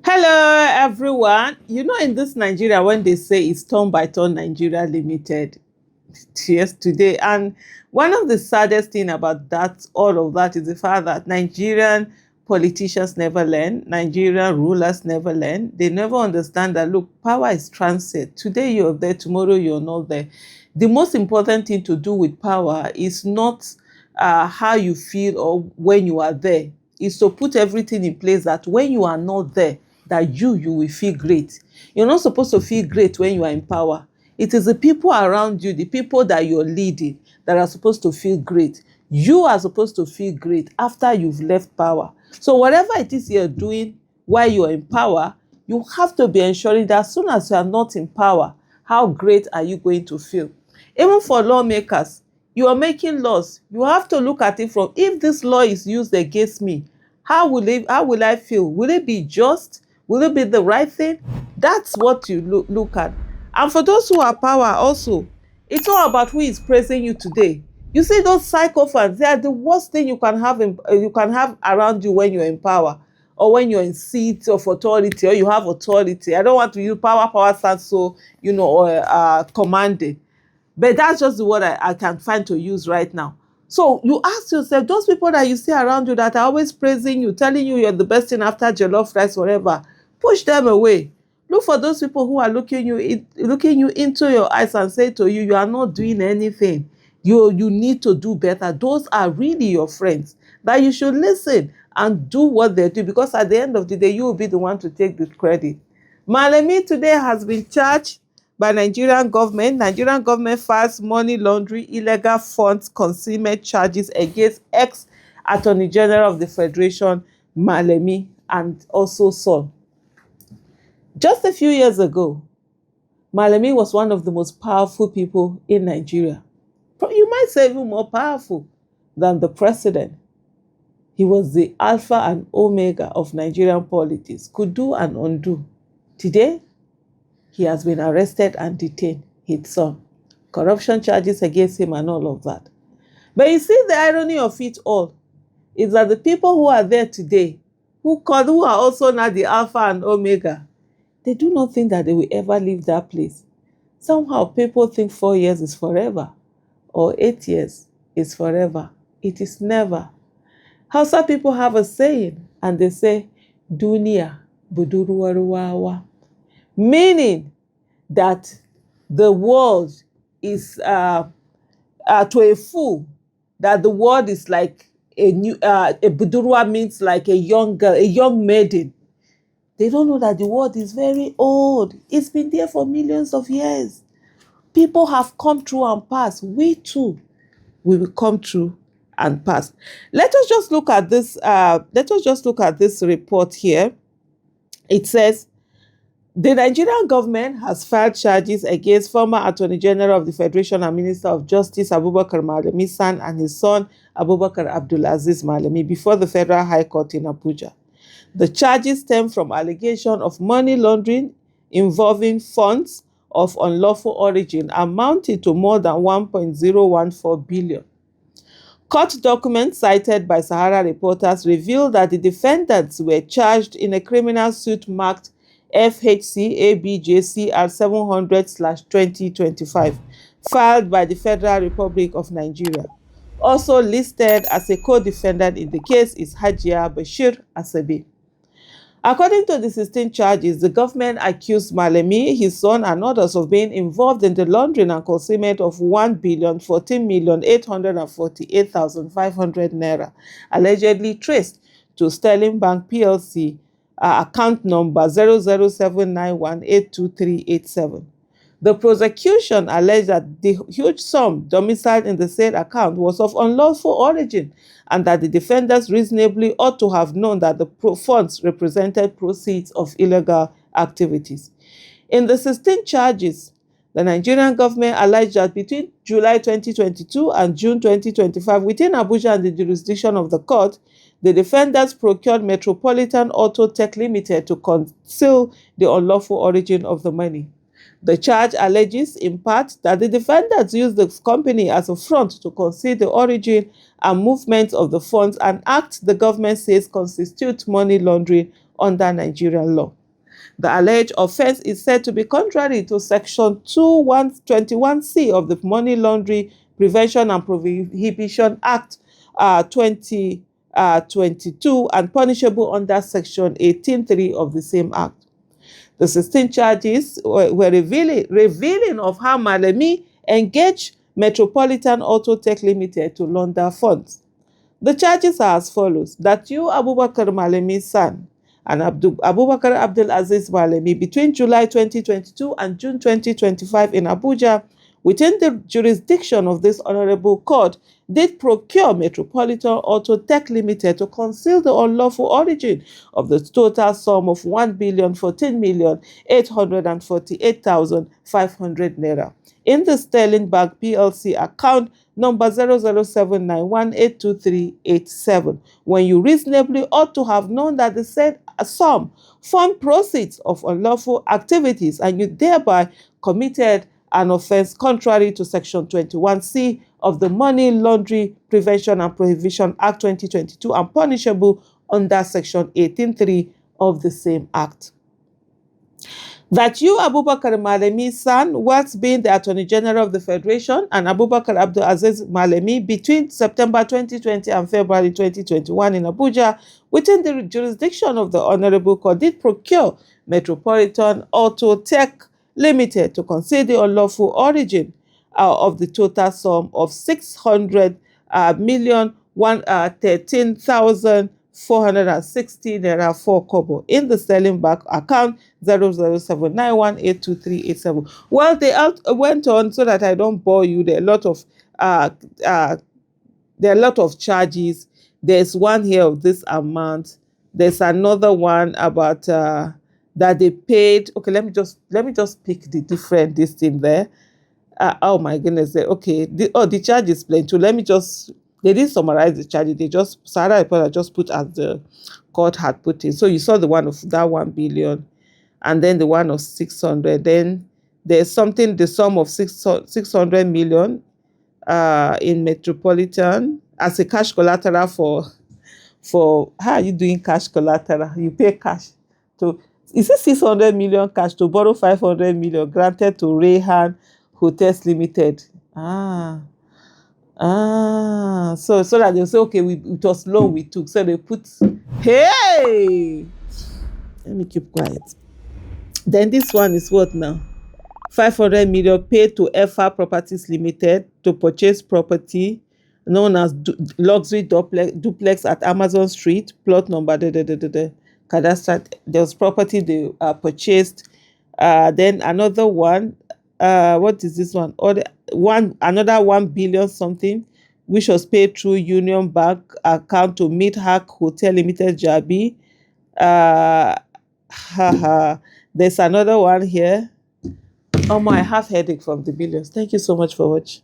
Hello, everyone. In this Nigeria, when they say it's turn by turn Nigeria Limited, yes, today. And one of the saddest thing about that, all of that, is the fact that Nigerian politicians never learn, Nigerian rulers never learn. They never understand that, look, power is transit. Today you're there, tomorrow you're not there. The most important thing to do with power is not how you feel or when you are there. Is to put everything in place that when you are not there, that you will feel great. You're not supposed to feel great when you are in power. It is the people around you, the people that you're leading, that are supposed to feel great. You are supposed to feel great after you've left power. So whatever it is you're doing while you're in power, you have to be ensuring that as soon as you are not in power, how great are you going to feel? Even for lawmakers, you are making laws. You have to look at it from, if this law is used against me, how will I feel? Will it be just? Will it be the right thing? That's what you look at. And for those who are power also, it's all about who is praising you today. You see those psychophants, they are the worst thing you can have around you when you're in power, or when you're in seat of authority, or you have authority. I don't want to use power sounds so, commanding. But that's just the word I can find to use right now. So you ask yourself, those people that you see around you that are always praising you, telling you you're the best thing after jollof rice, whatever, push them away. Look for those people who are looking you into your eyes and say to you, you are not doing anything. You need to do better. Those are really your friends that you should listen and do what they do, because at the end of the day, you will be the one to take the credit. Malami today has been charged by Nigerian government. Nigerian government files money laundering, illegal funds concealment charges against ex-Attorney General of the Federation, Malami, and also son. Just a few years ago, Malami was one of the most powerful people in Nigeria. You might say even more powerful than the president. He was the alpha and omega of Nigerian politics, could do and undo. Today, he has been arrested and detained, his son. Corruption charges against him and all of that. But you see, the irony of it all is that the people who are there today, who are also now the alpha and omega, they do not think that they will ever leave that place. Somehow people think 4 years is forever, or 8 years is forever. It is never. Hausa people have a saying, and they say, Dunia buduruwaruwawa, meaning that the world is to a fool, that the world is like a budurwa means like a young girl, a young maiden. They don't know that the world is very old. It's been there for millions of years. People have come through and passed. We too, we will come through and pass. Let us just look at this. Let us just look at this report here. It says, the Nigerian government has filed charges against former Attorney General of the Federation and Minister of Justice Abubakar Malami San and his son Abubakar Abdulaziz Malami before the Federal High Court in Abuja. The charges stem from allegations of money laundering involving funds of unlawful origin amounting to more than 1.014 billion. Court documents cited by Sahara reporters reveal that the defendants were charged in a criminal suit marked FHC ABJCR 700/2025, filed by the Federal Republic of Nigeria. Also listed as a co-defendant in the case is Hajia Bashir Asabe. According to the 16 charges, the government accused Malami, his son, and others of being involved in the laundering and concealment of 1,014,848,500 naira, allegedly traced to Sterling Bank PLC account number 0079182387. The prosecution alleged that the huge sum domiciled in the said account was of unlawful origin, and that the defendants reasonably ought to have known that the funds represented proceeds of illegal activities. In the 16 charges, the Nigerian government alleged that between July 2022 and June 2025, within Abuja and the jurisdiction of the court, the defendants procured Metropolitan Auto Tech Limited to conceal the unlawful origin of the money. The charge alleges, in part, that the defendants used the company as a front to conceal the origin and movement of the funds, an act the government says constitutes money laundering under Nigerian law. The alleged offense is said to be contrary to Section 21C of the Money Laundering Prevention and Prohibition Act 2022 and punishable under Section 18.3 of the same act. The 16 charges were revealing of how Malami engaged Metropolitan Auto Tech Limited to launder funds. The charges are as follows: that you, Abubakar Malami's son, and Abubakar Abdul Aziz Malami, between July 2022 and June 2025 in Abuja, within the jurisdiction of this honorable court, did procure Metropolitan Auto Tech Limited to conceal the unlawful origin of the total sum of 1,14,848,500 naira in the Sterling Bank PLC account number 0079182387, when you reasonably ought to have known that the said sum formed proceeds of unlawful activities, and you thereby committed an offense contrary to Section 21C of the Money Laundering Prevention and Prohibition Act 2022 and punishable under Section 18.3 of the same act. That you, Abubakar Malami's son, whilst being the Attorney General of the Federation, and Abubakar Abdul Aziz Malami, between September 2020 and February 2021 in Abuja, within the jurisdiction of the Honorable Court, did procure Metropolitan Auto Tech Limited to conceal the unlawful origin of the total sum of 600,113,460 naira 4 kobo in the Sterling Bank account 0079182387. Well, they went on, so that I don't bore you. There are a lot of charges. There's one here of this amount. There's another one about that they paid. Okay, let me just pick the different this thing there. Oh my goodness. Okay. The charge is plain too. They didn't summarize the charges. They just, Sarah Reporter just put as the court had put it. So you saw the one of that 1 billion, and then the one of 600. Then there's something, the sum of 600 million in Metropolitan as a cash collateral for how are you doing cash collateral? You pay cash to, is it 600 million cash to borrow 500 million granted to Rayhan Hotels Limited. So that they'll say, okay, it was loan we took. So they put, hey, let me keep quiet. Then this one is what now? 500 million paid to FR Properties Limited to purchase property known as luxury duplex at Amazon Street, plot number cadastral. There was property they purchased. Then another one. What is this one? Another 1 billion something, which was paid through Union Bank account to Meet Hack Hotel Limited Jabi. There's another one here. Oh my, I have headache from the billions. Thank you so much for watching.